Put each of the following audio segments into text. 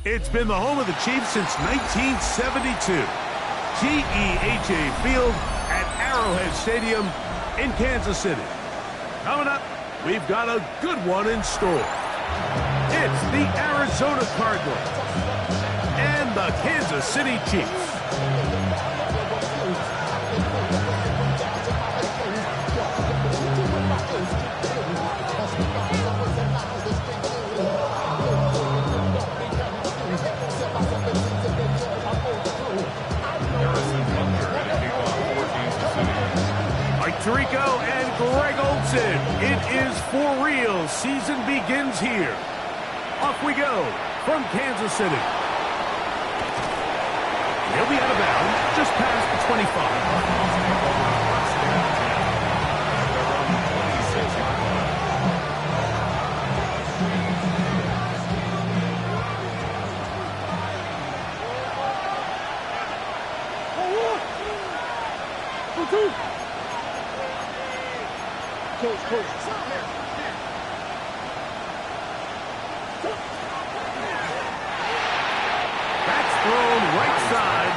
It's been the home of the Chiefs since 1972. GEHA Field at Arrowhead Stadium in Kansas City. Coming up, we've got a good one in store. It's the Arizona Cardinals and the Kansas City Chiefs. Tirico and Greg Olsen. It is for real. Season begins here. Off we go from Kansas City. He'll be out of bounds just past the 25. That's thrown right side,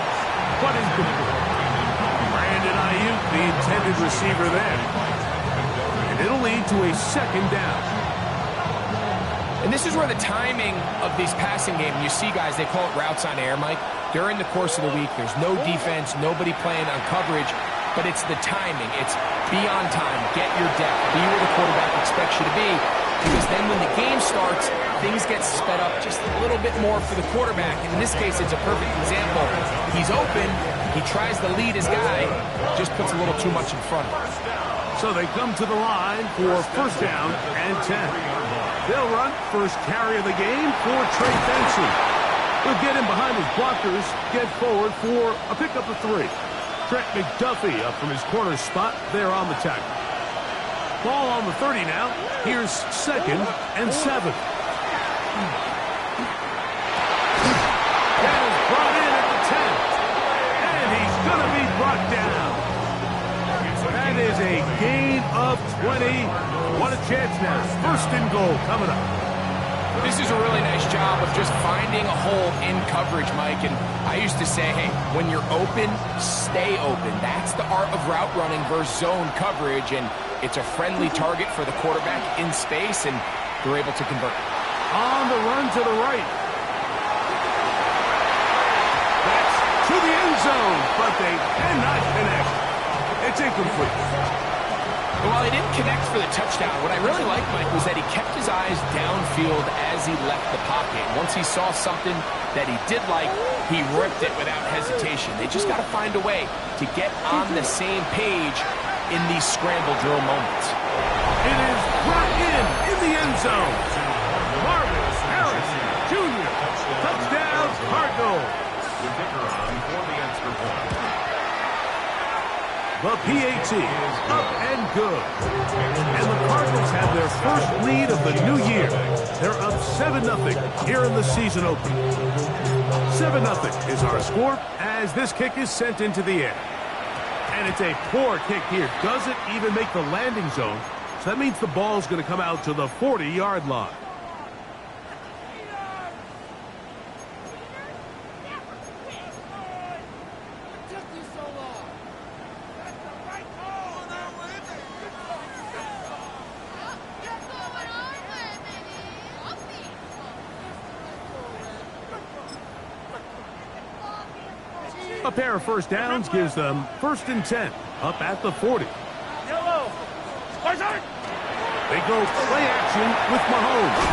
but incomplete. Brandon Ayuk, the intended receiver there. And it'll lead to a second down. And this is where the timing of these passing game, you see guys, they call it routes on air, Mike. During the course of the week, there's no defense, nobody playing on coverage, but it's the timing. It's be on time, get your depth, be where the quarterback expects you to be, because then when the game starts, things get sped up just a little bit more for the quarterback. And in this case, it's a perfect example. He's open, he tries to lead his guy, just puts a little too much in front of him. So they come to the line for first down and 10. They'll run first carry of the game for Trey Benson. He'll get in behind his blockers, get forward for a pickup of 3. Trent McDuffie up from his corner spot there on the tackle. Ball on the 30 now. Here's second and 7. That is brought in at the 10. And he's going to be brought down. That is a gain of 20. What a chance now. First and goal coming up. This is a really nice job of just finding a hole in coverage, Mike. And I used to say, hey, when you're open, stay open. That's the art of route running versus zone coverage. And it's a friendly target for the quarterback in space, and they're able to convert. On the run to the right. That's to the end zone, but they cannot connect. It's incomplete. And while he didn't connect for the touchdown, what I really liked, Mike, was that he kept his eyes downfield as he left the pocket. Once he saw something that he did like, he ripped it without hesitation. They just got to find a way to get on the same page in these scramble drill moments. It is brought in the end zone. Marvin Harrison Jr. Touchdown, Cardinals. The kicker on for the extra point. The PAT is up and good. And the Cardinals have their first lead of the new year. They're up 7-0 here in the season opener. 7-0 is our score as this kick is sent into the air. And it's a poor kick here. Doesn't even make the landing zone. So that means the ball's going to come out to the 40-yard line. A pair of first downs gives them 1st and 10 up at the 40. They go play action with Mahomes.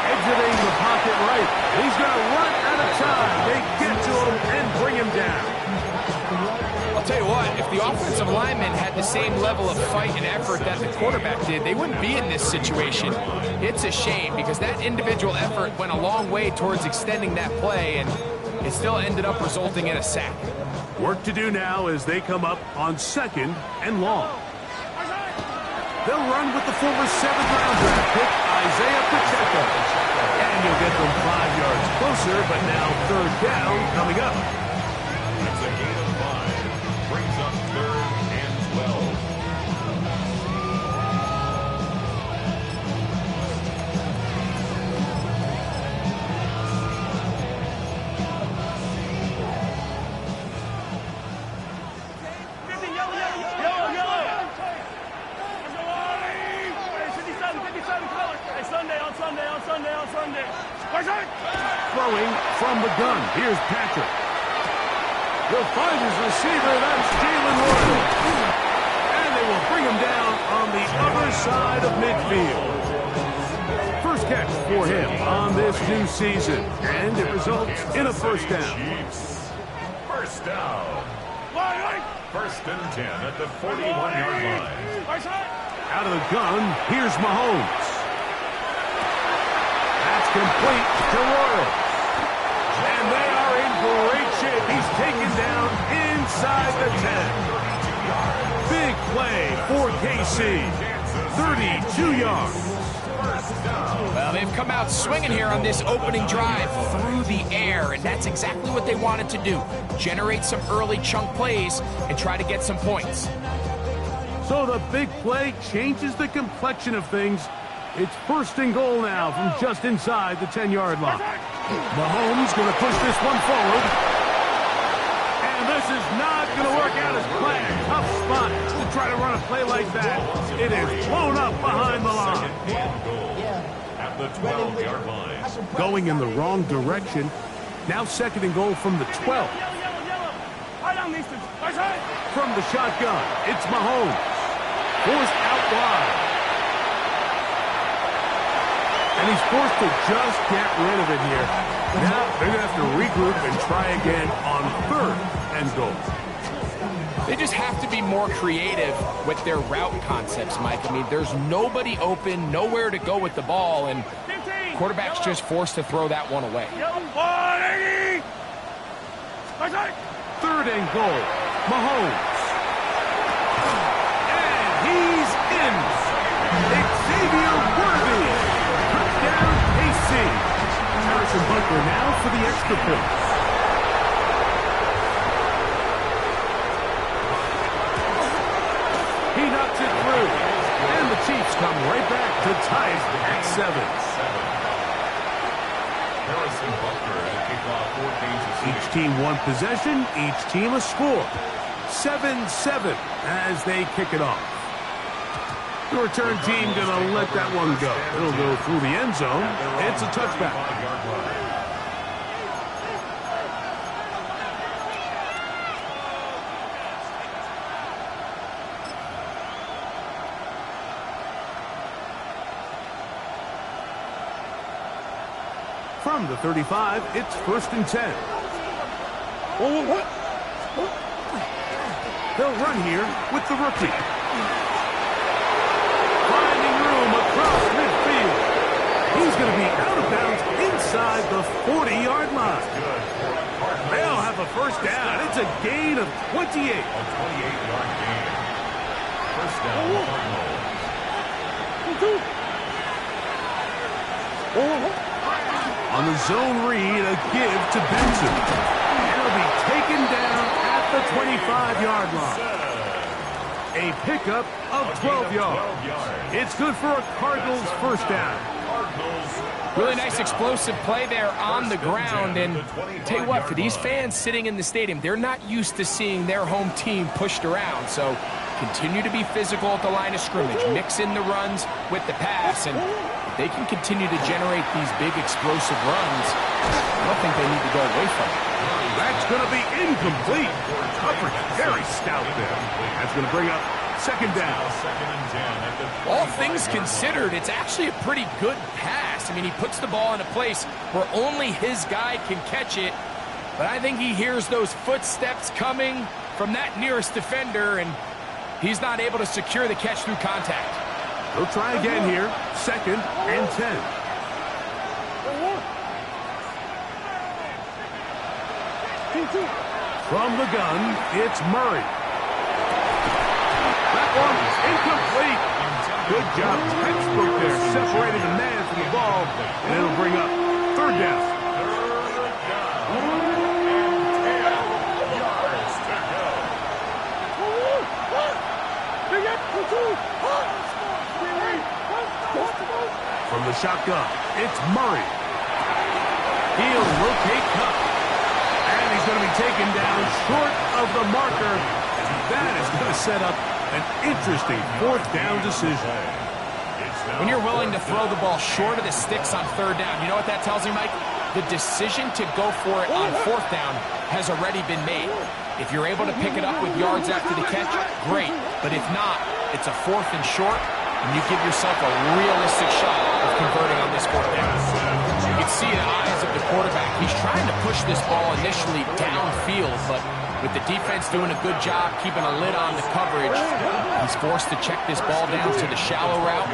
Exiting the pocket right. He's going to run out of time. They get to him and bring him down. I'll tell you what, if the offensive linemen had the same level of fight and effort that the quarterback did, they wouldn't be in this situation. It's a shame because that individual effort went a long way towards extending that play, and it still ended up resulting in a sack. Work to do now as they come up on 2nd and long. They'll run with the former 7th-round draft pick, Isaiah Pacheco. And you'll get them 5 yards closer, but now 3rd down coming up. That's a gain of 5. Brings up 3rd and 12. gun. Here's Patrick. He'll find his receiver. That's Jalen Warren. And they will bring him down on the other side of midfield. First catch for him on this new season. And it results in a first down. First down. First and 10 at the 41-yard line. Out of the gun, here's Mahomes. That's complete to Royals. And they are in great shape. He's taken down inside the 10. Big play for KC. 32 yards. Well, they've come out swinging here on this opening drive through the air, and that's exactly what they wanted to do. Generate some early chunk plays and try to get some points. So the big play changes the complexion of things. It's first and goal now from just inside the 10-yard line. Mahomes going to push this one forward. And this is not going to work out as planned. Tough spot to try to run a play like that. It is blown up behind the line. At the 12-yard line. Going in the wrong direction. Now second and goal from the 12. From the shotgun, it's Mahomes. Forced out wide. And he's forced to just get rid of it here. Now they're going to have to regroup and try again on third and goal. They just have to be more creative with their route concepts, Mike. I mean, there's nobody open, nowhere to go with the ball, and quarterback's just forced to throw that one away. Third and goal. Mahomes. And he's in. Xavier Worthy. Touchdown, KC. Harrison Butker now for the extra point. He knocks it through. And the Chiefs come right back to tie it at 7. Harrison Butker to kick off 4 games of season. Each team one possession, each team a score. 7-7 as they kick it off. The return team going to let that one go. It'll go through the end zone. It's a touchback. From the 35, it's first and 10. They'll run here with the rookie. Finding room across midfield. He's going to be out of bounds inside the 40-yard line. They'll have a first down. It's a gain of 28. A 28-yard gain. First down, Cardinals. On the zone read, a give to Benson. He'll be taken down at the 25-yard line. A pickup of 12 yards. It's good for a Cardinals first down. Really nice explosive play there on the ground. And tell you what, for these fans sitting in the stadium, they're not used to seeing their home team pushed around. So continue to be physical at the line of scrimmage. Mix in the runs with the pass. And they can continue to generate these big explosive runs. I don't think they need to go away from it. That's going to be incomplete. Coverage very stout there. That's going to bring up second down. All things considered, it's actually a pretty good pass. I mean, he puts the ball in a place where only his guy can catch it. But I think he hears those footsteps coming from that nearest defender, and he's not able to secure the catch through contact. They'll try again here. Second and 10. From the gun, it's Murray. That one is incomplete. Good job. Textbook there. Separated the man from the ball. And it'll bring up third down. From the shotgun, it's Murray. He'll rotate Cup. And he's going to be taken down short of the marker. And that is going to set up an interesting fourth down decision. When you're willing to throw the ball short of the sticks on third down, you know what that tells me, Mike? the decision to go for it on fourth down has already been made. If you're able to pick it up with yards after the catch, great. But if not, it's a fourth and short, and you give yourself a realistic shot of converting on this fourth down. You can see the eyes of the quarterback. He's trying to push this ball initially downfield, but with the defense doing a good job keeping a lid on the coverage, he's forced to check this ball down to the shallow route.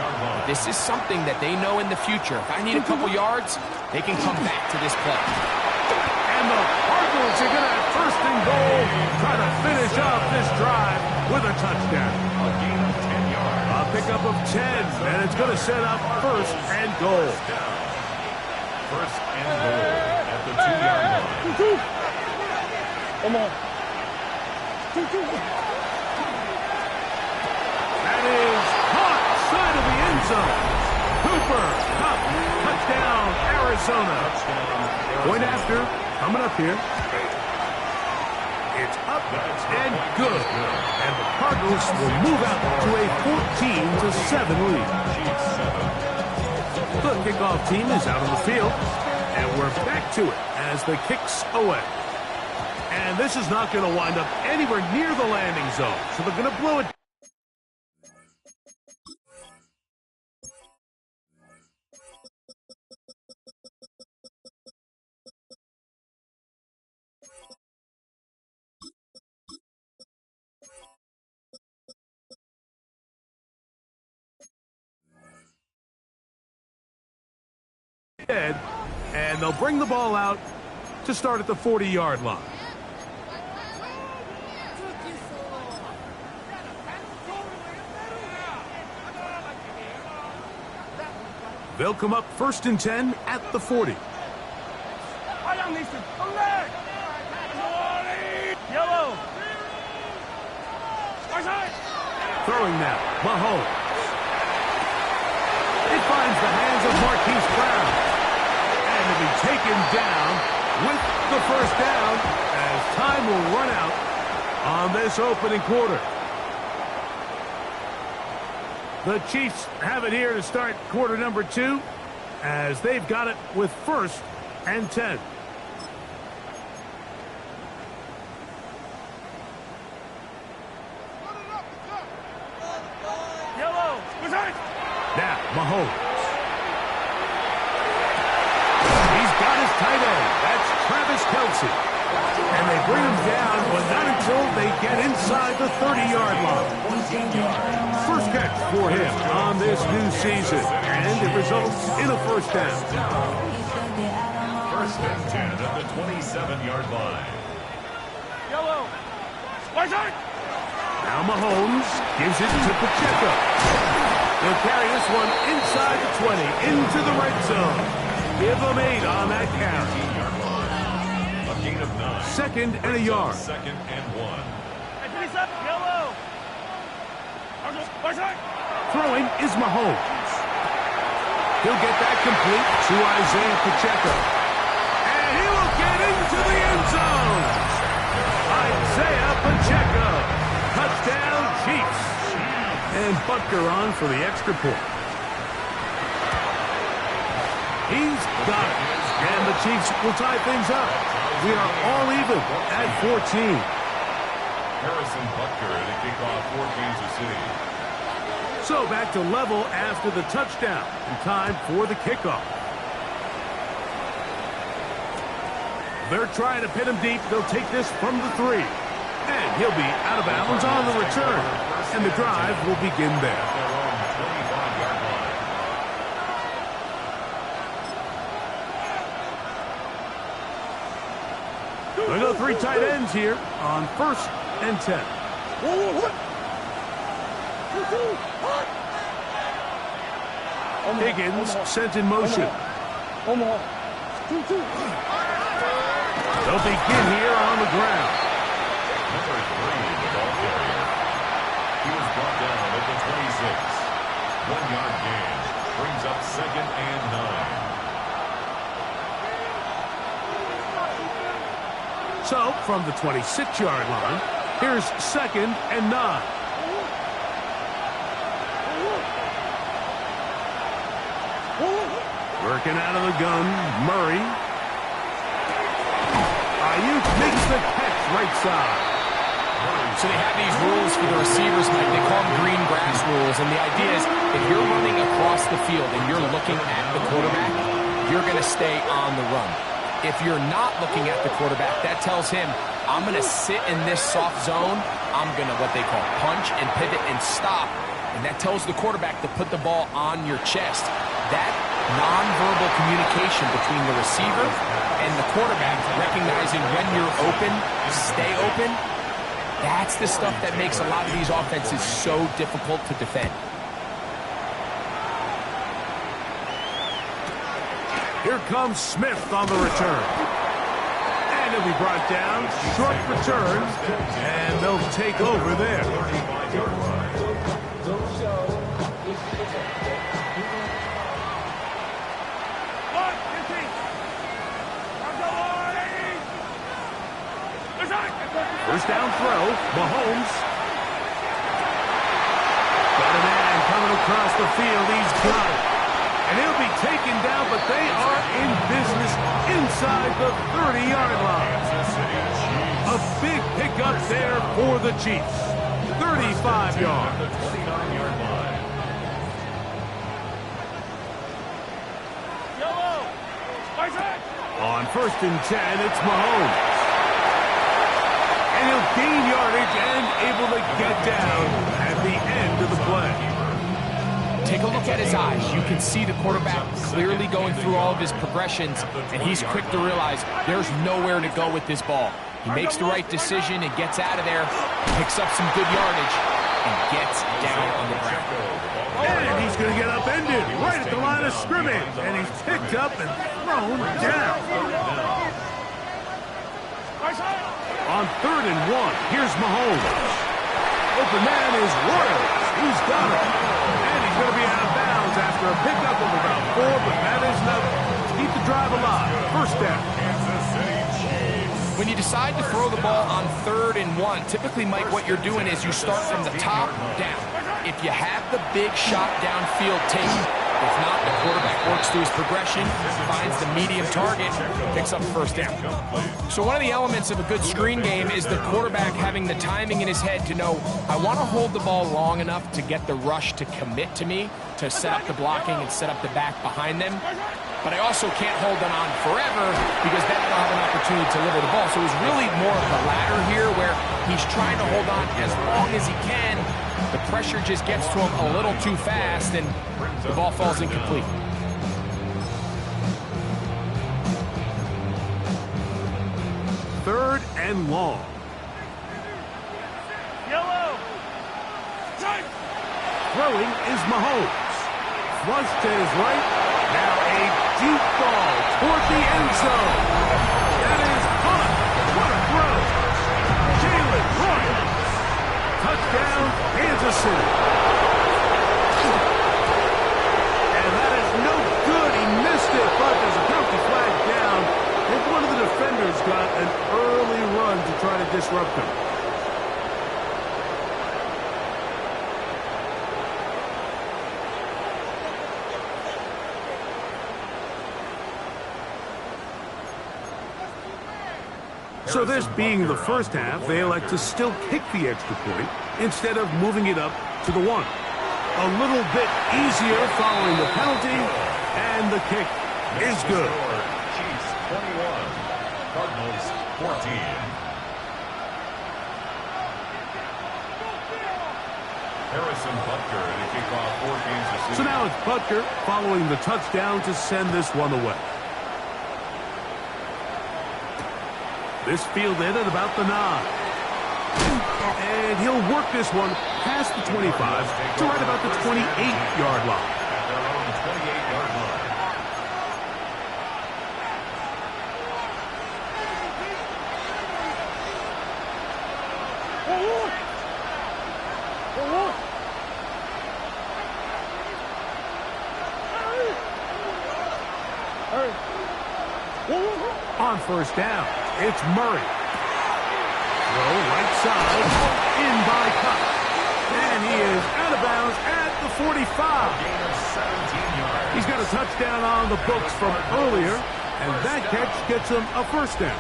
This is something that they know in the future. If I need a couple yards, they can come back to this play. And the Cardinals are going to have first and goal, try to finish off this drive with a touchdown. A gain of 10 yards. A pickup of 10, and it's going to set up first and goal. First and goal at the 2-yard line. Come on. That is caught side of the end zone. Cooper Kupp, touchdown, Arizona. Point after, coming up here. It's up and good. And the Cardinals will move out to a 14-7 lead. The kickoff team is out on the field, and we're back to it as the kick's away. And this is not going to wind up anywhere near the landing zone, so they're going to blow it. And they'll bring the ball out to start at the 40-yard line. They'll come up first and 10 at the 40. Yellow. Throwing now, Mahomes. It finds the hands of Marquise Brown. And to be taken down with the first down as time will run out on this opening quarter. The Chiefs have it here to start quarter number 2 as they've got it with first and 10. Yellow. Now, Mahomes. He's got his tight end. That's Travis Kelce. And they bring him down, but not until they get inside the 30-yard line. First catch for him on this new season, and it results in a first down. First and 10 at the 27-yard line. Yellow. Now Mahomes gives it to Pacheco. He'll carry this one inside the 20, into the red zone. Give him 8 on that carry. A gain of 9. Second and a yard. Second and 1. Yellow. Throwing is Mahomes. He'll get that complete to Isaiah Pacheco. And he will get into the end zone. Isaiah Pacheco. Touchdown, Chiefs. And Butker on for the extra point. He's got it. And the Chiefs will tie things up. We are all even at 14. Harrison Butker to kick off for Kansas City. So back to level after the touchdown. And time for the kickoff. They're trying to pin him deep. They'll take this from the 3. And he'll be out of bounds on the return. And the drive will begin there. They go 3 tight ends here on first and 10. Higgins sent in motion. They'll begin here on the ground. Number 3, the ball carrier. He was brought down at the 26. 1-yard gain. Brings up second and 9. So, from the 26-yard line, here's second and 9. Working out of the gun, Murray. makes the catch right side. So they have these rules for the receivers, Mike. They call them green grass rules. And the idea is if you're running across the field and you're looking at the quarterback, you're going to stay on the run. If you're not looking at the quarterback, that tells him, I'm going to sit in this soft zone. I'm going to, what they call, punch and pivot and stop. And that tells the quarterback to put the ball on your chest. That nonverbal communication between the receiver and the quarterback, recognizing when you're open, stay open, that's the stuff that makes a lot of these offenses so difficult to defend. Here comes Smith on the return. And he'll be brought down. Short return. And they'll take over there. First down throw. Mahomes. Got a man coming across the field. He's got it. And he'll be taken down, but they are in business inside the 30-yard line. A big pickup there for the Chiefs. 35 yards. On 1st and 10, it's Mahomes. And he'll gain yardage and able to get down at the end of the play. Take a look at his eyes. You can see the quarterback clearly going through all of his progressions, and he's quick to realize there's nowhere to go with this ball. He makes the right decision and gets out of there, picks up some good yardage, and gets down on the ground. And he's going to get upended right at the line of scrimmage, and he's picked up and thrown down. On 3rd and 1, here's Mahomes. Open man is Royals. He's got it. And he's going to be out of bounds after a pickup of about 4, but that is enough to keep the drive alive. First down. When you decide to throw the ball on 3rd and 1, typically, Mike, what you're doing is you start from the top down. If you have the big shot downfield, take it. If not, the quarterback works through his progression, finds the medium target, picks up first down. So one of the elements of a good screen game is the quarterback having the timing in his head to know, I want to hold the ball long enough to get the rush to commit to me, to set up the blocking and set up the back behind them. But I also can't hold them on forever because then I don't have an opportunity to deliver the ball. So it was really more of the latter here where he's trying to hold on as long as he can. The pressure just gets to him a little too fast, and the ball falls incomplete. Third and long. Yellow. Throwing is Mahomes. Flush to his right. Now a deep ball toward the end zone. That is caught. What a throw. Jalen Royals. Touchdown, Kansas City. And that is no good. He missed it, but there's a penalty flag down. And one of the defenders got an early run to try to disrupt him. So this being the first half, they elect to still kick the extra point instead of moving it up to the 1. A little bit easier following the penalty, and the kick is good. Chiefs 21, Cardinals 14. Harrison Butker to kick off for Kansas City. So now it's Butker following the touchdown to send this one away. This fielded at about the 9. And he'll work this one past the 25 to right about the 28-yard line. At their own 28-yard line. On first down, it's Murray. Throw right side, in by Cup. And he is out of bounds at the 45. Gain of 17 yards. He's got a touchdown on the books from earlier, And that catch gets them a first down.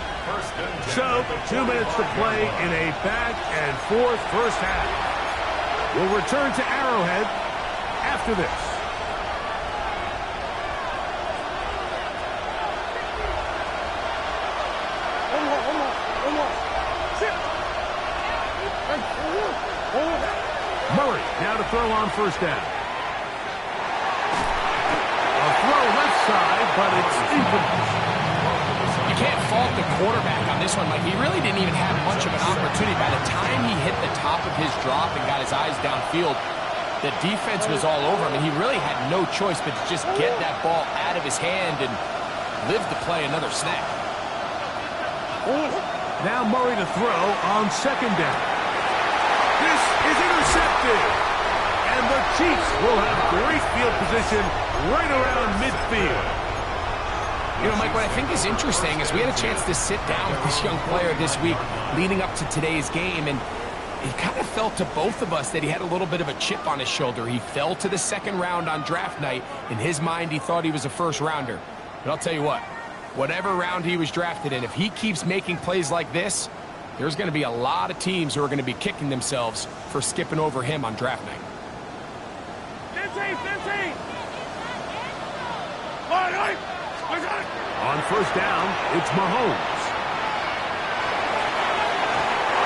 So, 2 minutes to play in a back-and-forth first half. We'll return to Arrowhead after this. Murray now to throw on first down. A throw left side, but it's incomplete. You can't fault the quarterback on this one, Mike. He really didn't even have much of an opportunity. By the time he hit the top of his drop and got his eyes downfield, the defense was all over him, and he really had no choice but to just get that ball out of his hand and live to play another snap. Now Murray to throw on second down. This is intercepted. And the Chiefs will have great field position right around midfield. You know, Mike, what I think is interesting is we had a chance to sit down with this young player this week leading up to today's game, and it kind of felt to both of us that he had a little bit of a chip on his shoulder. He fell to the second round on draft night. In his mind, he thought he was a first-rounder. But I'll tell you what, whatever round he was drafted in, if he keeps making plays like this, there's going to be a lot of teams who are going to be kicking themselves for skipping over him on draft night. 15! On first down, it's Mahomes.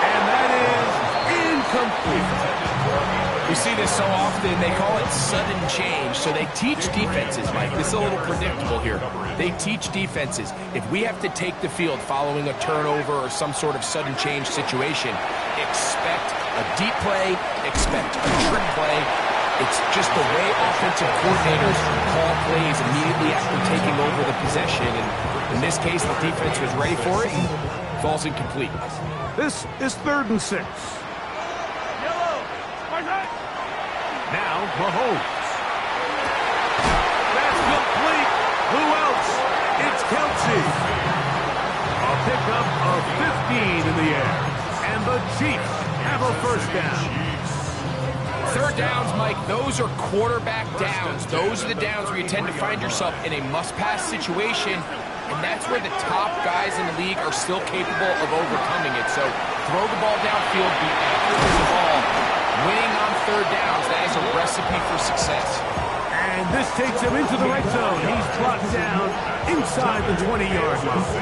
And that is incomplete. We see this so often, they call it sudden change. So they teach defenses, Mike. This is a little predictable here. They teach defenses. If we have to take the field following a turnover or some sort of sudden change situation, expect a deep play, expect a trick play. It's just the way offensive coordinators call plays immediately after taking over the possession. And in this case, the defense was ready for it and falls incomplete. This is 3rd and 6. Now Mahomes. That's complete. Who else? It's Kelce. A pickup of 15 in the air. And the Chiefs have a first down. Third downs, Mike, those are quarterback downs. Those are the downs where you tend to find yourself in a must-pass situation, and that's where the top guys in the league are still capable of overcoming it. So throw the ball downfield, be accurate with the ball. Winning on third downs, that is a recipe for success. And this takes him into the red zone. He's brought down inside the 20-yard line.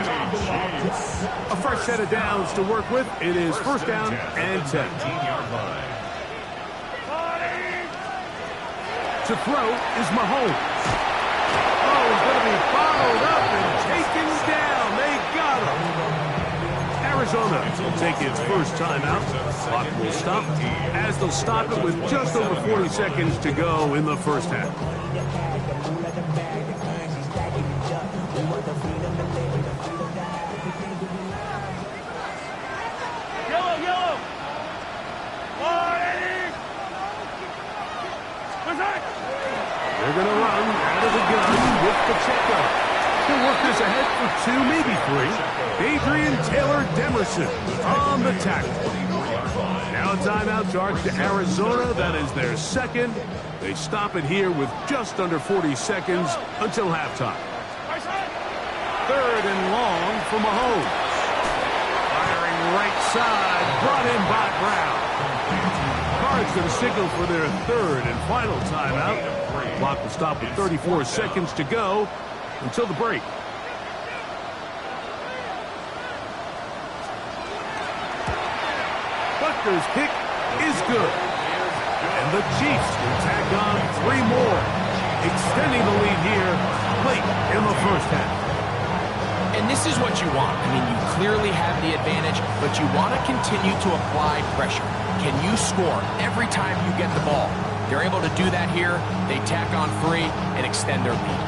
A fresh set of downs to work with. It is first down and 10. 10-yard line. To throw is Mahomes. Oh, he's going to be followed up and taken down. They got him. Arizona will take its first timeout. Clock will stop as they'll stop it with just over 40 seconds to go in the first half. Yellow! They're going to run out of the gun with Pacheco. He'll work this ahead for 2, maybe 3. Adrian Taylor-Demerson on the tackle. Now a timeout charge to Arizona. That is their second. They stop it here with just under 40 seconds until halftime. 3rd and long for Mahomes. Firing right side, brought in by Brown. Cards going to signal for their 3rd and final timeout. Clock will stop with 34 seconds to go until the break. Butker's kick is good. And the Chiefs will tack on 3 more, extending the lead here late in the first half. And this is what you want. I mean, you clearly have the advantage, but you want to continue to apply pressure. Can you score every time you get the ball? They're able to do that here. They tack on 3 and extend their lead.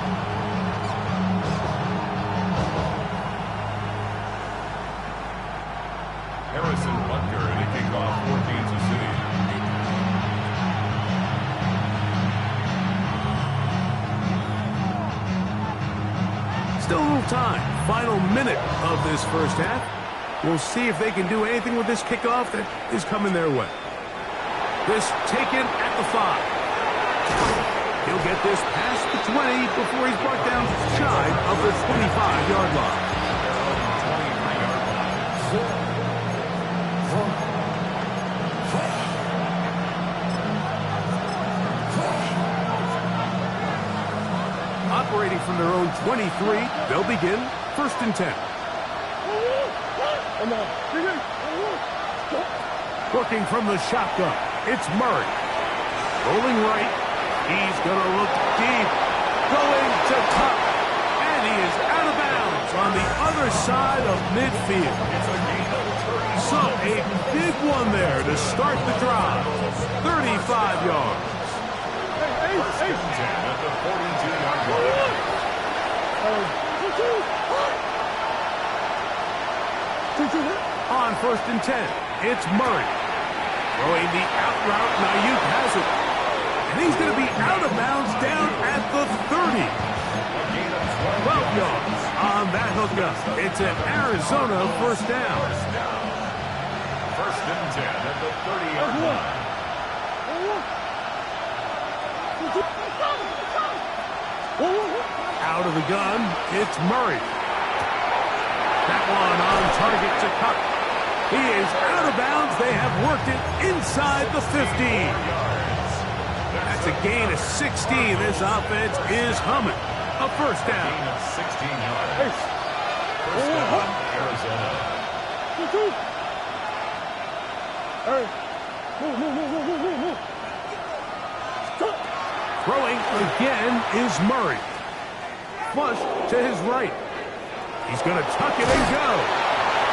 Harrison Butker to kick off for Kansas City. Still a little time. Final minute of this first half. We'll see if they can do anything with this kickoff that is coming their way. This taken at the 5. He'll get this past the 20 before he's brought down shy of the 25-yard line. Operating from their own 23, they'll begin 1st and 10. Working from the shotgun, it's Murray. Rolling right, he's going to look deep. Going to Tuck, and he is out of bounds on the other side of midfield. So a big one there to start the drive. 35 yards. First and 10 at the 42-yard line. On 1st and 10, it's Murray. Throwing the out route, Ayuk has it. And he's going to be out of bounds down at the 30. 12 yards on that hookup. It's an Arizona first down. First and 10 at the 30-yard line. Out of the gun, it's Murray. That one on target to Cup. He is out of bounds. They have worked it inside the 15. That's a gain of 16. This offense is humming. A first down. Gain of 16 yards. First down, Arizona. Throwing again is Murray. Flush to his right. He's going to tuck it and go.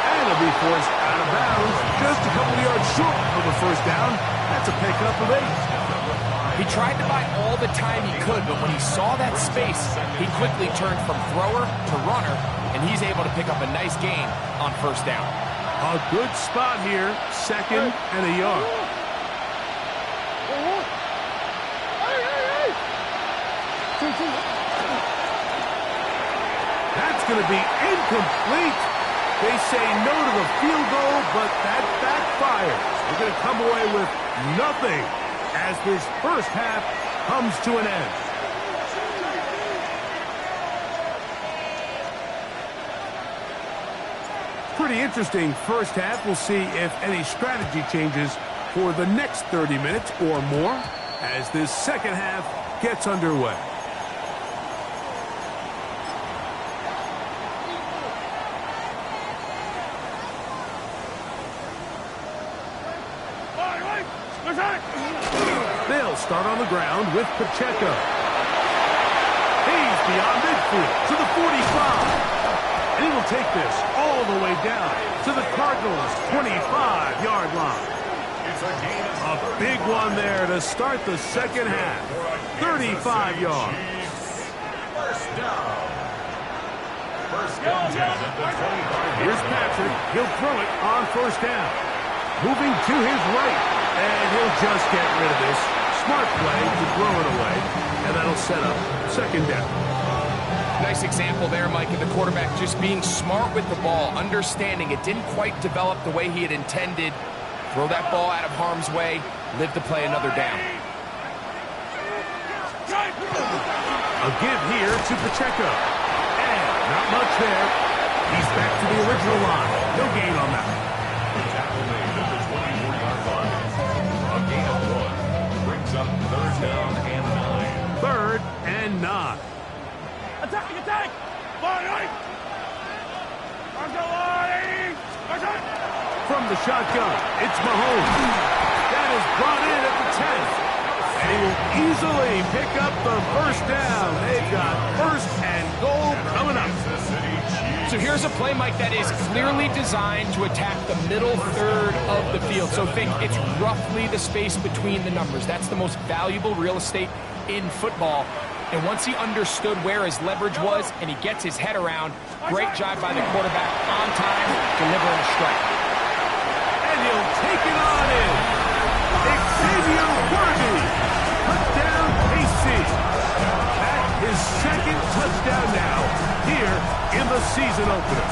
And he'll be forced out of bounds just a couple yards short of the first down. That's a pickup of 8. He tried to buy all the time he could, but when he saw that space, he quickly turned from thrower to runner, and he's able to pick up a nice gain on first down. A good spot here, 2nd and a yard. That's going to be incomplete. They say no to the field goal, but that backfires. They're going to come away with nothing as this first half comes to an end. Pretty interesting first half. We'll see if any strategy changes for the next 30 minutes or more as this second half gets underway. They'll start on the ground with Pacheco. He's beyond midfield to the 45. And he will take this all the way down to the Cardinals' 25-yard line. A big one there to start the second half. 35 yards. First down. First and 10 at the 25. Here's Patrick. He'll throw it on first down. Moving to his right. And he'll just get rid of this. Smart play to throw it away. And that'll set up second down. Nice example there, Mike, of the quarterback just being smart with the ball, understanding it didn't quite develop the way he had intended. Throw that ball out of harm's way, live to play another down. A give here to Pacheco. And not much there. He's back to the original line. No gain on that. Tackle made at the 24-yard line. A gain of 1 brings up third down and 9. 3rd and 9. Attack! Attack! Fire! From the shotgun, it's Mahomes. That is brought in at the 10. And he will easily pick up the first down. They've got 1st and goal coming up. So here's a play, Mike, that is clearly designed to attack the middle third of the field. So think it's roughly the space between the numbers. That's the most valuable real estate in football. And once he understood where his leverage was and he gets his head around, great job by the quarterback on time, delivering a strike. And he'll take it on in. Xavier Worthy. Touchdown, KC. That's his 2nd touchdown now here in the season opener.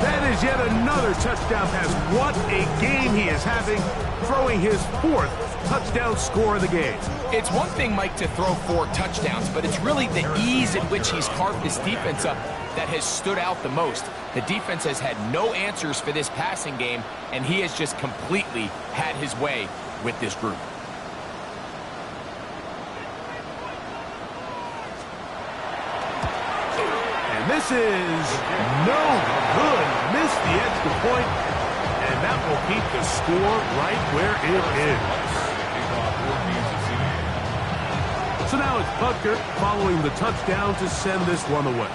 That That is yet another touchdown pass. What a game he is having, throwing his 4th touchdown score of the game. It's one thing, Mike, to throw 4 touchdowns, but it's really the ease in which he's carved this defense up that has stood out the most. The defense has had no answers for this passing game, and he has just completely had his way with this group. And this is no good. Missed the extra point, and that will keep the score right where it is. So now it's Butker following the touchdown to send this one away.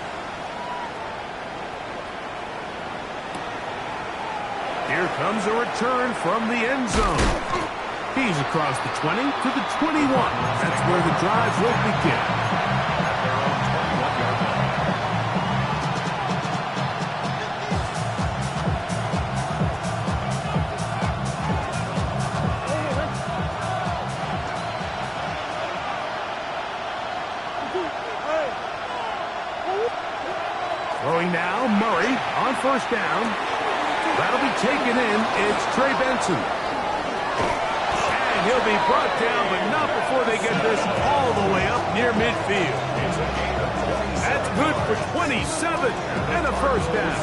Here comes a return from the end zone. He's across the 20 to the 21. That's where the drive will begin. Throwing now, Murray on first down. That'll be taken in. It's Trey Benson. And he'll be brought down, but not before they get this all the way up near midfield. That's good for 27 and a first down.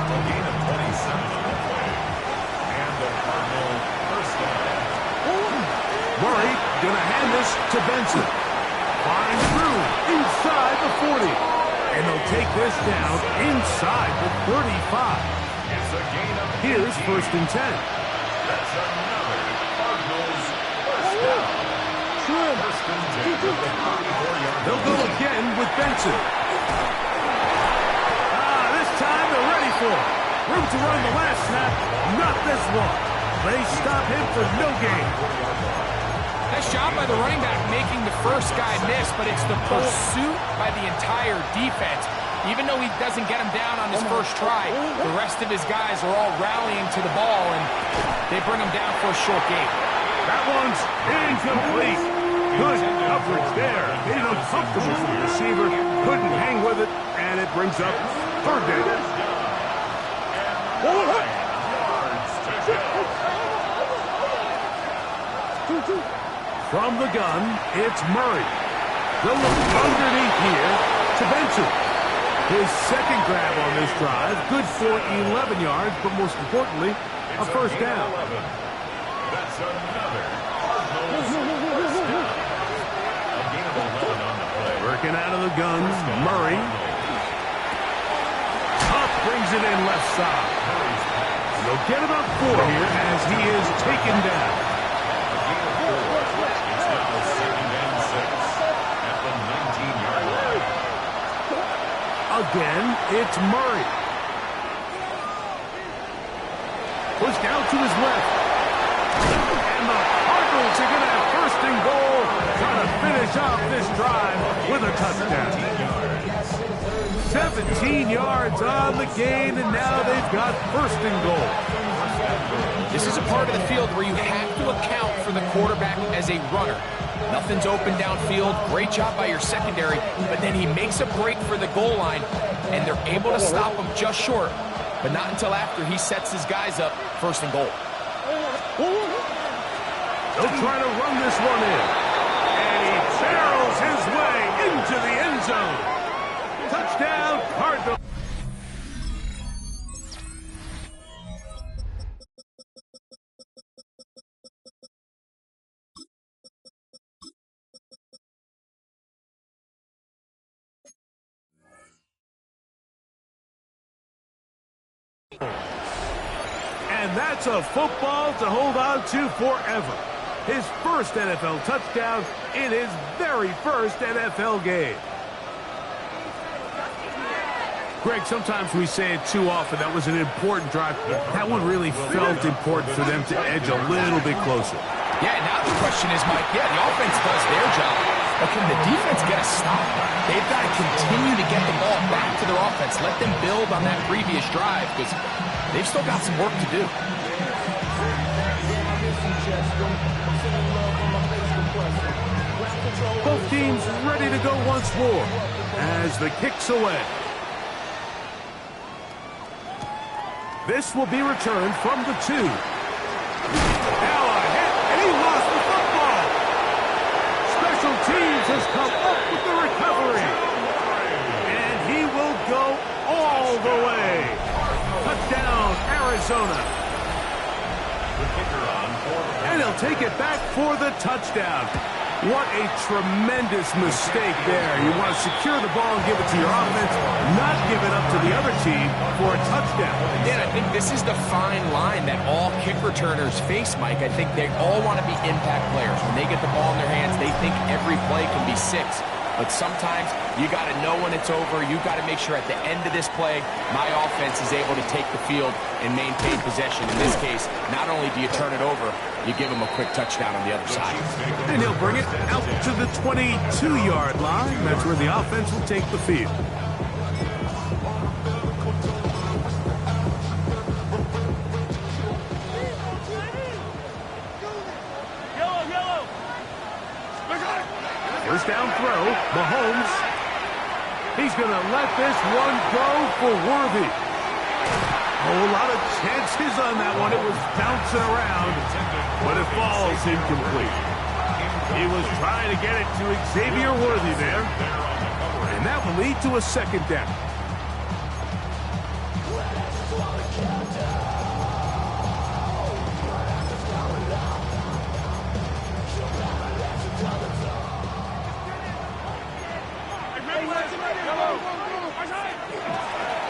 A gain of 27 on the play. And the Cardinal first down. Murray going to hand this to Benson. Flying through inside the 40. And they'll take this down inside the 35. It's a gain of 18. Here's first and 10. That's another Cardinals first down. First and 10 with the 44-yard. They'll go again with Benson. This time they're ready for it. Room to run the last snap, not this one. They stop him for no gain. Nice job by the running back making the first guy miss, but it's the pursuit by the entire defense. Even though he doesn't get him down on his first try, the rest of his guys are all rallying to the ball, and they bring him down for a short gain. That one's incomplete. Good coverage there. Made it uncomfortable for the receiver. Couldn't hang with it, and it brings up third down. From the gun, it's Murray. They'll look underneath here to Benson. His second grab on this drive, good for 11 yards, but most importantly, a first down. That's another Cardinals first down. A gain of 11 on the play. Working out of the gun, Murray. Up brings it in left side. They'll get about 4 here as he is taken down. It's now second and 6 at the 19-yard line. Again, it's Murray. Pushed out to his left. And the Cardinals are going to have first and goal, trying to finish off this drive with a touchdown. 17 yards on the gain, and now they've got first and goal. This is a part of the field where you have to account for the quarterback as a runner. Nothing's open downfield. Great job by your secondary, but then he makes a break for the goal line, and they're able to stop him just short, but not until after he sets his guys up first and goal. They'll try to run this one in, and he barrels his way into the end zone. Touchdown, Cardinals. And that's a football to hold on to forever. His first NFL touchdown in his very first NFL game. Greg, sometimes we say it too often. That was an important drive. That one really felt important for them to edge a little bit closer. Yeah, now the question is, Mike, the offense does their job, but can the defense get a stop? They've got to continue to get the ball back to their offense. Let them build on that previous drive, because they've still got some work to do. Both teams ready to go once more as the kick's away. This will be returned from the 2. Now a hit, and he lost the football. Special teams has come up with the recovery. And he will go all the way. Touchdown, Arizona. The kicker on for the And he'll take it back for the touchdown. What a tremendous mistake there. You want to secure the ball and give it to your offense, not give it up to the other team for a touchdown. And I think this is the fine line that all kick returners face, Mike. I think they all want to be impact players. When they get the ball in their hands, they think every play can be 6. But sometimes you got to know when it's over. You got to make sure at the end of this play, my offense is able to take the field and maintain possession. In this case, not only do you turn it over, you give them a quick touchdown on the other side. And he'll bring it out to the 22-yard line. That's where the offense will take the field. Yellow. First down throw, Mahomes. He's going to let this one go for Worthy. Oh, a lot of chances on that one. It was bouncing around, but it falls incomplete. He was trying to get it to Xavier Worthy there, and that will lead to a second down.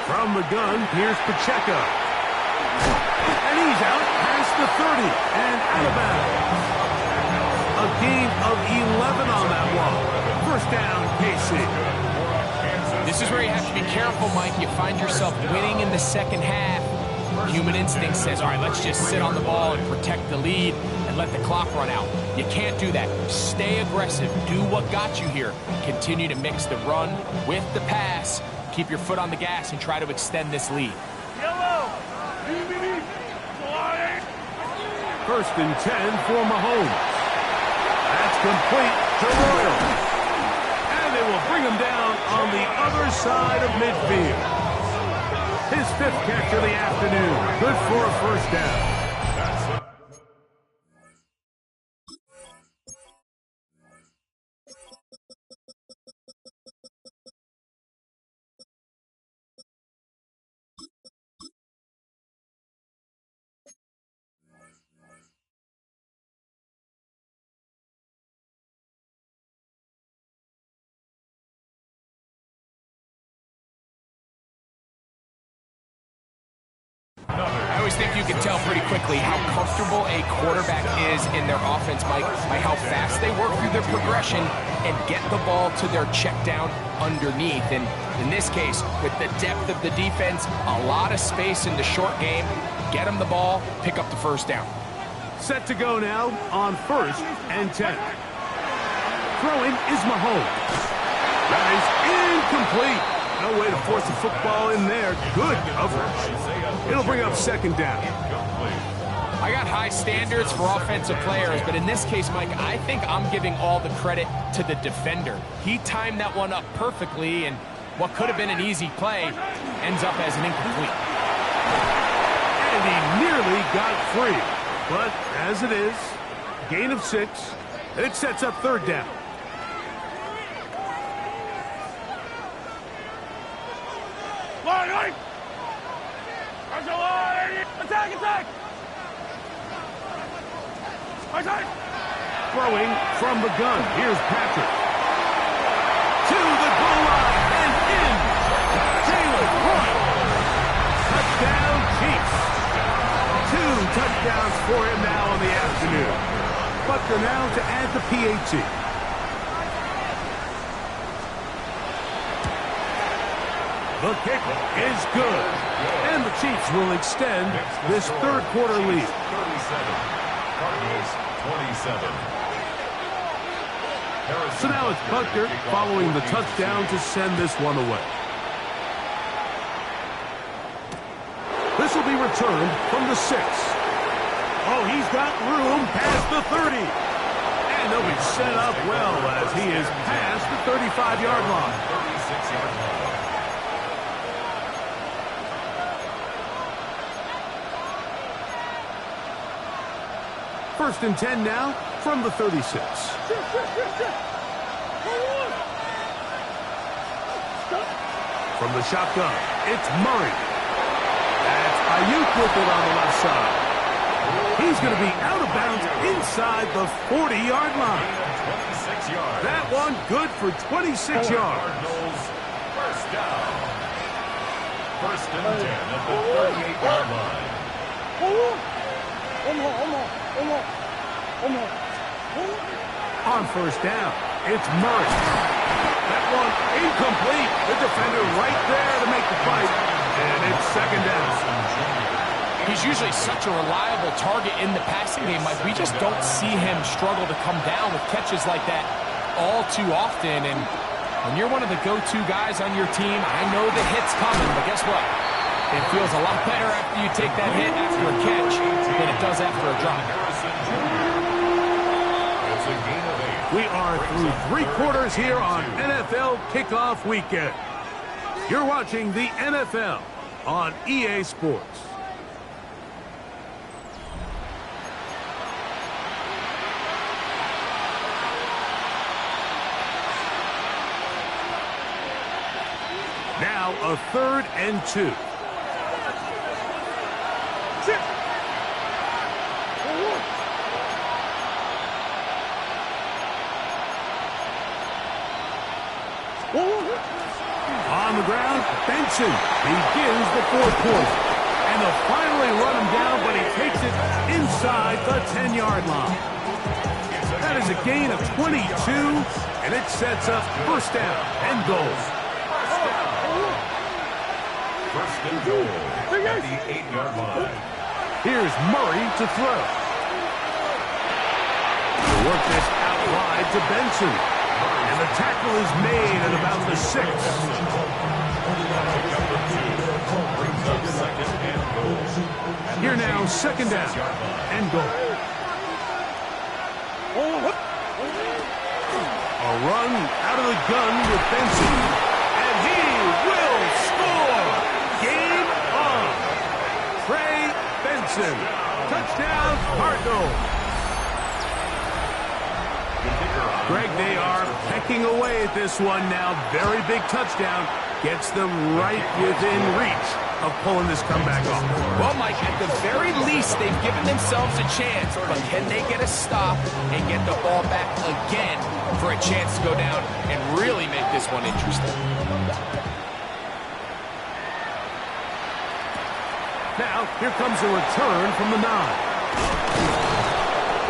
From the gun, here's Pacheco. And he's out past the 30 and out of bounds. A gain of 11 on that one. First down, KC. This is where you have to be careful, Mike. You find yourself winning in the second half. Human instinct says, all right, let's just sit on the ball and protect the lead and let the clock run out. You can't do that. Stay aggressive. Do what got you here. Continue to mix the run with the pass. Keep your foot on the gas and try to extend this lead. First and 10 for Mahomes. That's complete to Royal. And they will bring him down on the other side of midfield. His 5th catch of the afternoon. Good for a first down. I always think you can tell pretty quickly how comfortable a quarterback is in their offense, Mike, by how fast they work through their progression and get the ball to their check down underneath. And in this case, with the depth of the defense, a lot of space in the short game, get them the ball, pick up the first down. Set to go now on 1st and 10. Throwing is Mahomes. That is incomplete. No way to force the football in there. Good coverage. It'll bring up second down. I got high standards for offensive players, but in this case, Mike, I think I'm giving all the credit to the defender. He timed that one up perfectly, and what could have been an easy play ends up as an incomplete. And he nearly got free. But as it is, gain of 6, and it sets up third down. Throwing from the gun. Here's Patrick. To the goal line and in. Jalen Hurts. Touchdown, Chiefs. 2 touchdowns for him now on the afternoon. Butker now to add the PAT. The kick is good. And the Chiefs will extend this third quarter lead. 37. Cardinals 27. So now it's Butker following the touchdown to send this one away. This will be returned from the 6. Oh, he's got room past the 30. And they'll be set up well as he is past the 35-yard line. 36-yard line. First and 10 now from the 36. From the shotgun, it's Murray. That's Ayuk with it on the left side. He's going to be out of bounds inside the 40-yard line. 26 yards. That one good for 26 yards. Cardinals, first down. First and 10 at the 38-yard line. On first down, it's Murray. That one incomplete. The defender right there to make the fight. And it's second down. He's usually such a reliable target in the passing game, Mike. We just don't see him struggle to come down with catches like that all too often. And when you're one of the go-to guys on your team, I know the hit's coming, but guess what? It feels a lot better after you take that hit after a catch than it does after a drop. It's a gain of 8. We are through 3 quarters here on NFL Kickoff Weekend. You're watching the NFL on EA Sports. Now a 3rd and 2. On the ground, Benson begins the 4th quarter. And they'll finally run him down, but he takes it inside the 10-yard line. That is a gain of 22, and it sets up first down and goal. First and goal at the 8-yard line. Here's Murray to throw. To work this out wide to Benson. And the tackle is made at about the 6. Here now, second down and goal. A run out of the gun with Benson. And he will score. Game on. Trey Benson. Touchdown, Cardinals. Greg, they are pecking away at this one now. Very big touchdown. Gets them right within reach of pulling this comeback off. Well, Mike, at the very least, they've given themselves a chance. But can they get a stop and get the ball back again for a chance to go down and really make this one interesting? Now, here comes a return from the 9.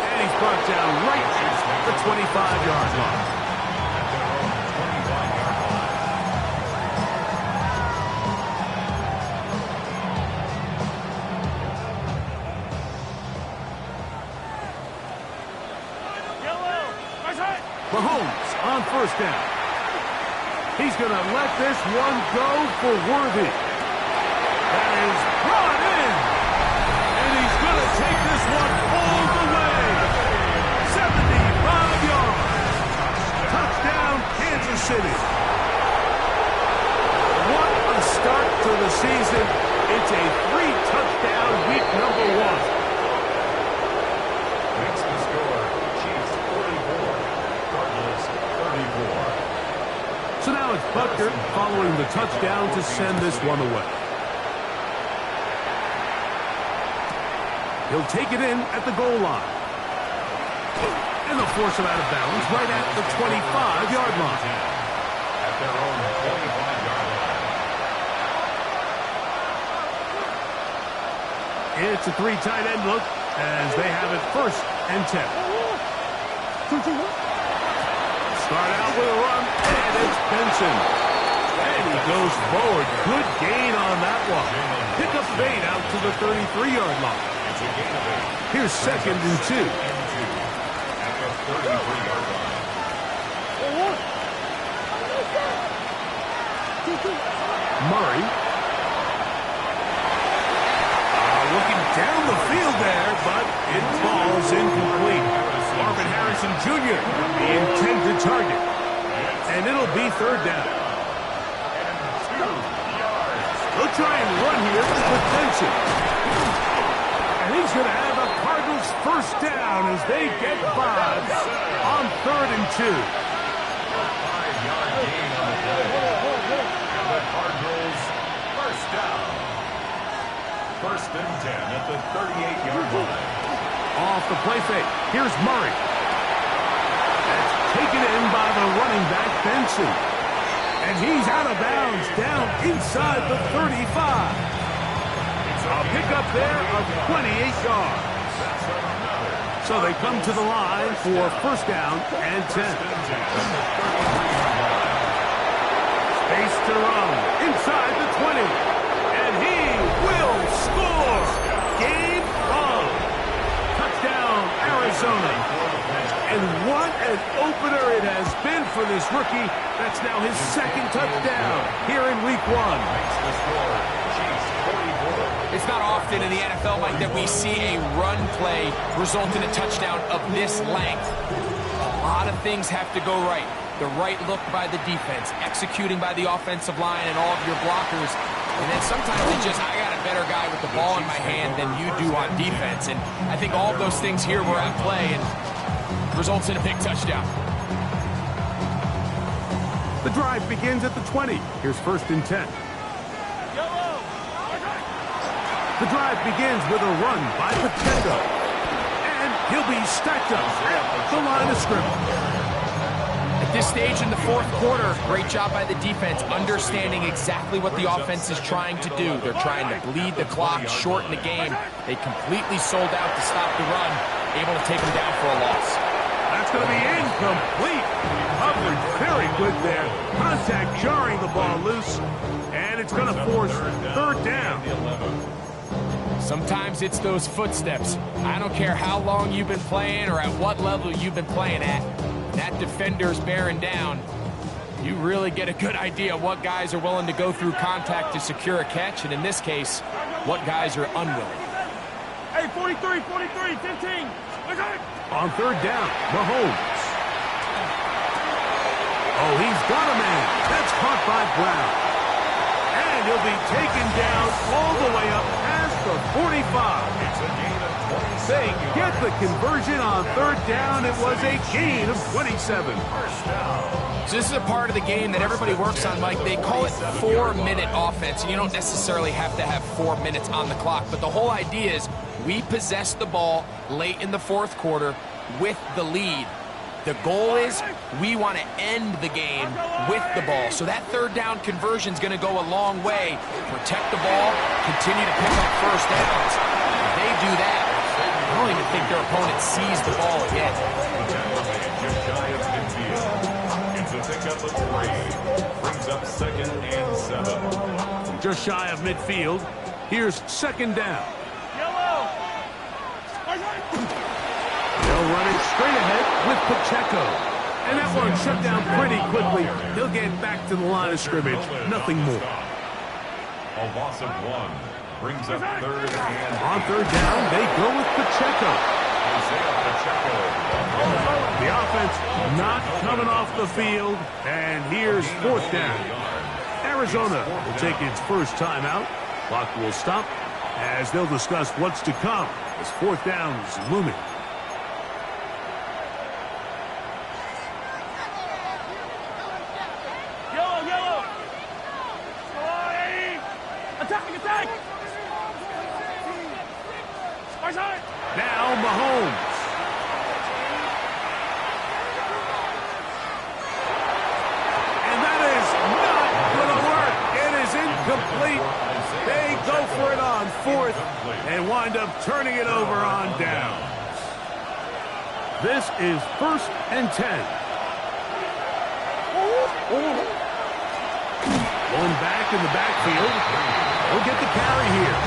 And he's brought down right at the 25-yard line. Mahomes on first down. He's going to let this one go for Worthy. That is brought in. And he's going to take this one all the way. 75 yards. Touchdown, Kansas City. What a start to the season. It's a 3-touchdown week number 1. Makes the score. Chiefs 44. Cardinals 34. So now it's Butker following the touchdown to send this one away. He'll take it in at the goal line. And they'll force him out of bounds right at the 25-yard line. At their own 25-yard line. It's a 3 tight end look as they have it first and 10. Start out with a run, and it's Benson. And he goes forward. Good gain on that one. Pick up 8 out to the 33-yard line. It's a gain of 8. Here's second and 2. At the 33-yard line. Murray. Looking down the field there, but it falls incomplete. Marvin Harrison Jr., the intended target. And it'll be third down. They'll try and run here with Benson. And he's going to have a Cardinals first down as they get 5 on 3rd and 2. A 5-yard gain on the play. And the Cardinals first down. 1st and 10 at the 38-yard line. Off the play fake. Here's Murray. That's taken in by the running back, Benson. And he's out of bounds down inside the 35. A pickup there of 28 yards. So they come to the line for first down and 10. Space to run inside the 20. And he will score. Game on. Touchdown, Arizona. And what an opener it has been for this rookie. That's now his 2nd touchdown here in week 1. It's not often in the NFL, Mike, that we see a run play result in a touchdown of this length. A lot of things have to go right. The right look by the defense, executing by the offensive line and all of your blockers. And then sometimes it's just, I got a better guy with the ball in my hand than you do on defense. And I think all of those things here were at play and results in a big touchdown. The drive begins at the 20. Here's 1st and 10. The drive begins with a run by Pacheco. And he'll be stacked up at the line of scrimmage. At this stage in the 4th quarter, great job by the defense, understanding exactly what the offense is trying to do. They're trying to bleed the clock, shorten the game. They completely sold out to stop the run, able to take them down for a loss. That's going to be incomplete. Coverage very good there. Contact jarring the ball loose. And it's going to force 3rd down. Sometimes it's those footsteps. I don't care how long you've been playing or at what level you've been playing at. That defender's bearing down. You really get a good idea what guys are willing to go through contact to secure a catch, and in this case, what guys are unwilling. Hey, 43, 15. On 3rd down, Mahomes. Oh, he's got a man. That's caught by Brown. And he'll be taken down all the way up past the 45. It's a gain of 27. They get the conversion on 3rd down. It was a gain of 27. First down. So this is a part of the game that everybody works on, Mike. They call it 4-minute offense, and you don't necessarily have to have 4 minutes on the clock. But the whole idea is we possess the ball late in the 4th quarter with the lead. The goal is we want to end the game with the ball. So that 3rd down conversion is going to go a long way. Protect the ball, continue to pick up first downs. If they do that, I don't even think their opponent sees the ball again. Just shy of midfield. It's a pickup of 3. Brings up 2nd and 7. Just shy of midfield. Here's 2nd down. Yellow. They'll run it straight ahead with Pacheco. And that one shut down pretty quickly. He'll get back to the line of scrimmage. Nothing more. A loss of 1. Brings up 3rd and On 3rd down, they go with Pacheco. Isaiah Pacheco. The offense not coming off the field. And here's 4th down. Arizona will take its first timeout. Clock will stop as they'll discuss what's to come as 4th down is looming. Yellow. Attack. Now Mahomes. And that is not going to work. It is incomplete. They go for it on 4th and wind up turning it over on downs. This is 1st and 10. Going back in the backfield. He'll get the carry here.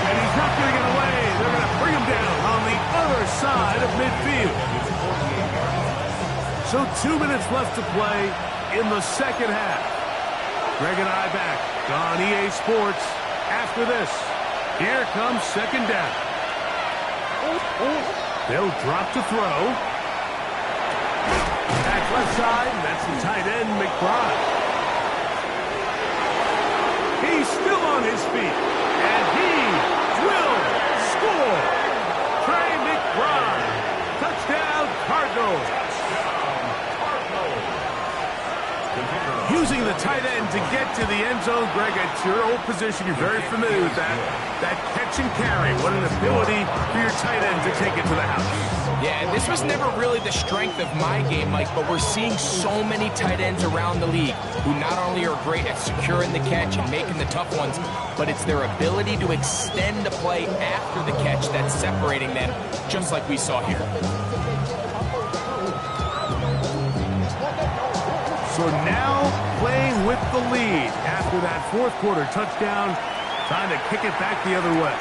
And he's not going to get away. They're going to bring him down on the other side of midfield. So 2 minutes left to play in the 2nd half. Greg and I back on EA Sports after this. Here comes 2nd down. They'll drop to throw. Back left side, that's the tight end, McBride. He's still on his feet, and he will score. Trey McBride Cardinals. Using the tight end to get to the end zone. Greg, at your old position, you're very familiar with that. That catch and carry. What an ability for your tight end to take it to the house. Yeah, this was never really the strength of my game, Mike, but we're seeing so many tight ends around the league who not only are great at securing the catch and making the tough ones, but it's their ability to extend the play after the catch that's separating them, just like we saw here. So now playing with the lead after that fourth quarter touchdown, trying to kick it back the other way.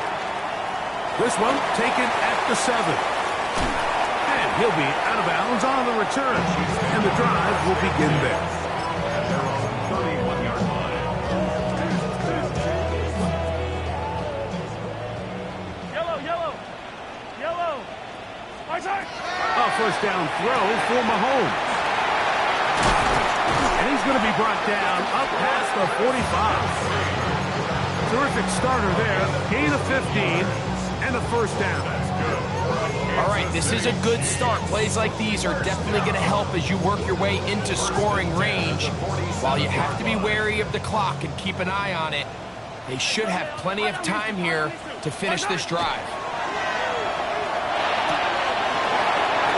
This one taken at the 7. And he'll be out of bounds on the return. And the drive will begin there. At their own 31-yard line. Yellow. My side. A first down throw for Mahomes. And he's going to be brought down up past the 45. Terrific starter there. Gain of 15 and a first down. All right, this is a good start. Plays like these are definitely going to help as you work your way into scoring range. While you have to be wary of the clock and keep an eye on it, they should have plenty of time here to finish this drive.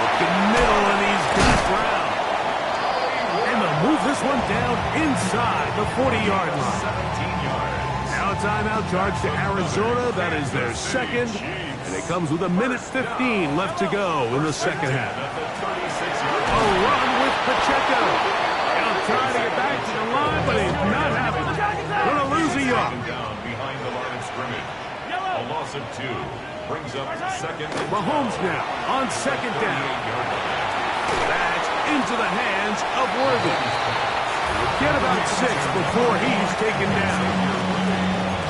Looking middle, and he's deep round. And they'll move this one down inside the 40-yard line. 17 yards. Now a timeout charge to Arizona. That is their second. And it comes with a minute 15 left to go in the second half. At the 36-yard A run with Pacheco. He'll try to get back to the line, but he's not having it. Going to lose a yard. down behind the line of scrimmage. A loss of 2 brings up second. Mahomes now on second down. 38-yard line. That's into the hands of Worthy. Get about 6 before he's taken down.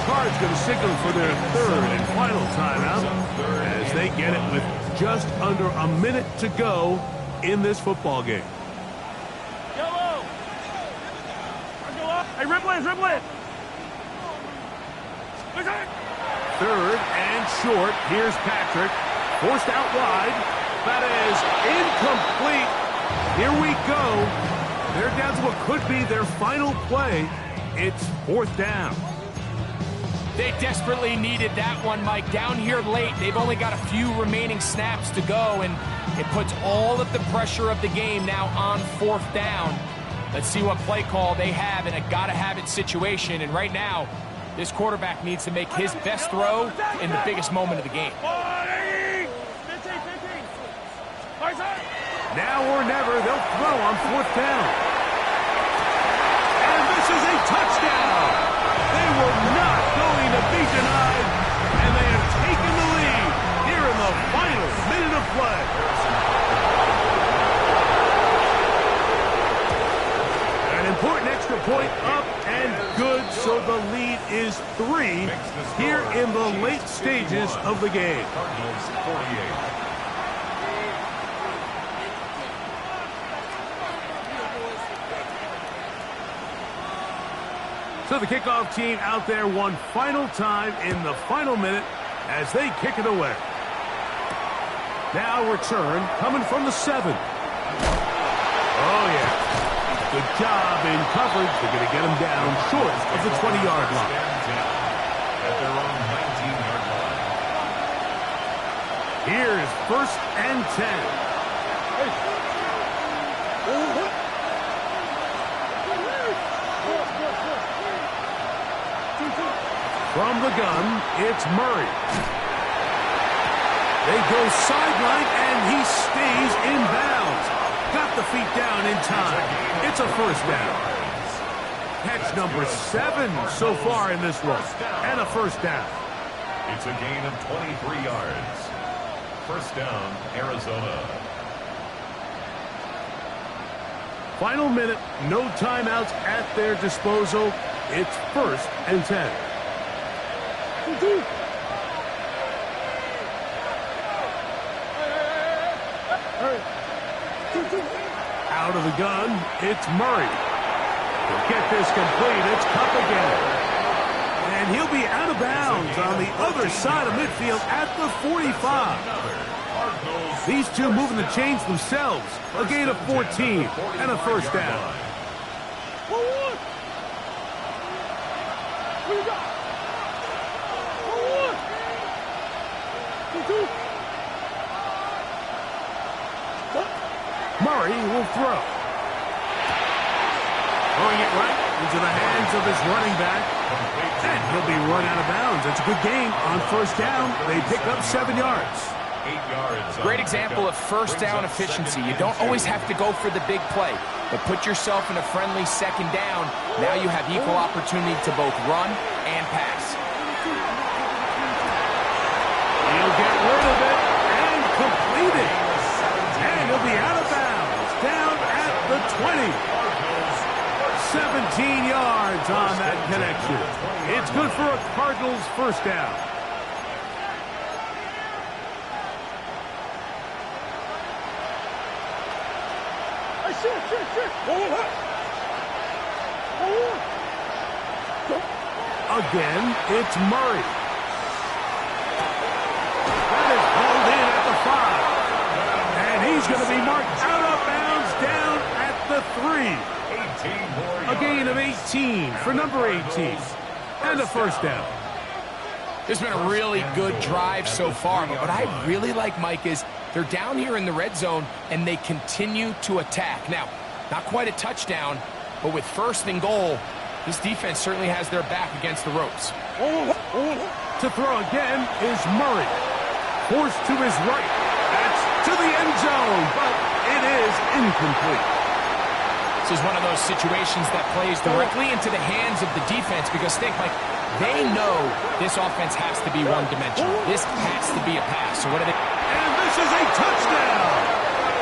Cards going to signal for their third and final timeout as they get it with just under a minute to go in this football game. Yellow. Hey, ribble it. My side. Third and short. Here's Patrick. Forced out wide. That is incomplete. Here we go. They're down to what could be their final play. It's fourth down. They desperately needed that one, Mike. Down here late, they've only got a few remaining snaps to go, and it puts all of the pressure of the game now on fourth down. Let's see what play call they have in a gotta-have-it situation, and right now, this quarterback needs to make his best throw in the biggest moment of the game. 15. My side. Now or never, they'll throw on fourth down. And this is a touchdown. They were not going to be denied, and they have taken the lead here in the final minute of play. An important extra point up and good, so the lead is 3 here in the late stages of the game. Cardinals 48. So the kickoff team out there one final time in the final minute as they kick it away. Now return coming from the 7. Oh, yeah. Good job in coverage. They're going to get him down short of the 20-yard line. Stand down at their own 19-yard line. Here's first and 10. From the gun, it's Murray. They go sideline, and he stays in bounds. Got the feet down in time. It's a first down. Catch number 7 so far in this one, and a first down. It's a gain of 23 yards. First down, Arizona. Final minute, no timeouts at their disposal. It's first and 10. Out of the gun, it's Murray. To get this complete, it's Kupp again. And he'll be out of bounds on the other side of midfield at the 45. Cardinals These two moving the chains themselves. A gain of 14 and a first down. Murray will throw. Throwing it right into the hands of his running back. And he'll be run out of bounds. It's a good game on first down. They pick up 7 yards. 8 yards. Great example of first down efficiency. You don't always have to go for the big play, but put yourself in a friendly second down. Now you have equal opportunity to both run and pass. He'll get rid of it and complete it. And he'll be out of bounds. Down at the 20. 17 yards on that connection. It's good for a Cardinals first down. Again, it's Murray. That is hauled in at the 5. And he's going to be marked out of bounds down at the 3. A gain of 18 for number 18. And a first down. This has been a really good drive so far, but what I really like, Mike, is they're down here in the red zone, and they continue to attack. Now, not quite a touchdown, but with first and goal, this defense certainly has their back against the ropes. To throw again is Murray. Forced to his right. That's to the end zone, but it is incomplete. This is one of those situations that plays directly into the hands of the defense because think, like, they know this offense has to be one-dimensional. This has to be a pass. So what do they... And this is a touchdown!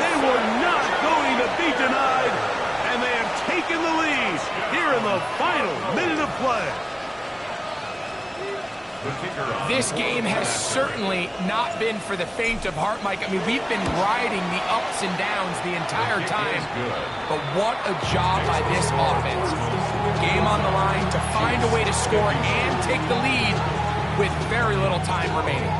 They were not going to be denied, and they have taken the lead here in the final minute of play. This game has certainly not been for the faint of heart, Mike. I mean, we've been riding the ups and downs the entire time. But what a job by this offense. Game on the line to find a way to score and take the lead with very little time remaining.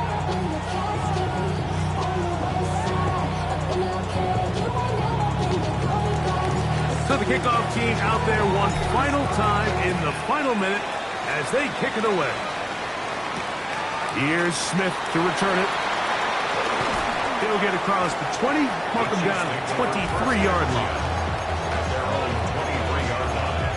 So the kickoff team out there one final time in the final minute as they kick it away. Here's Smith to return it. He'll get across the 20, mark him down at the 23-yard line. Their own 23-yard line.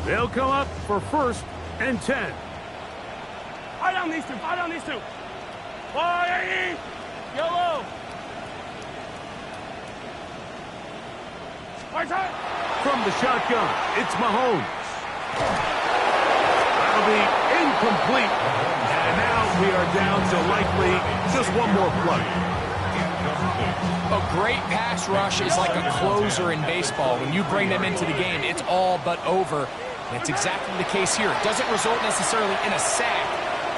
They'll come up for first and 10. Fire down these two. Fire down these two. Fire! Yellow. Fire time. From the shotgun, it's Mahomes. That'll be incomplete. And now we are down to likely just one more play. A great pass rush is like a closer in baseball. When you bring them into the game, it's all but over. And it's exactly the case here. It doesn't result necessarily in a sack,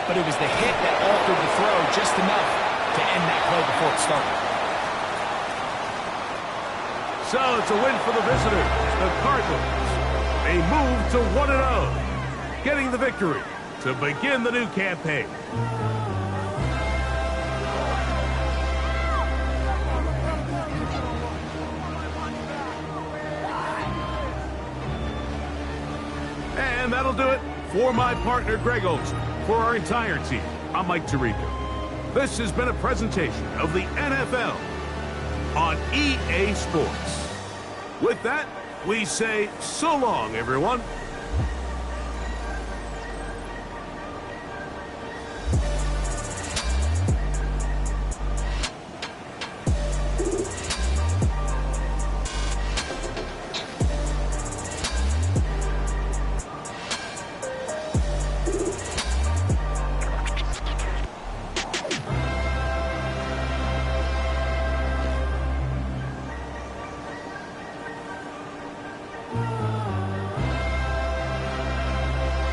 but it was the hit that altered the throw just enough to end that play before it started. So it's a win for the visitors, the Cardinals. They move to 1-0, getting the victory to begin the new campaign. And that'll do it for my partner, Greg Olsen. For our entire team, I'm Mike Tirico. This has been a presentation of the NFL on EA Sports. With that, we say so long, everyone.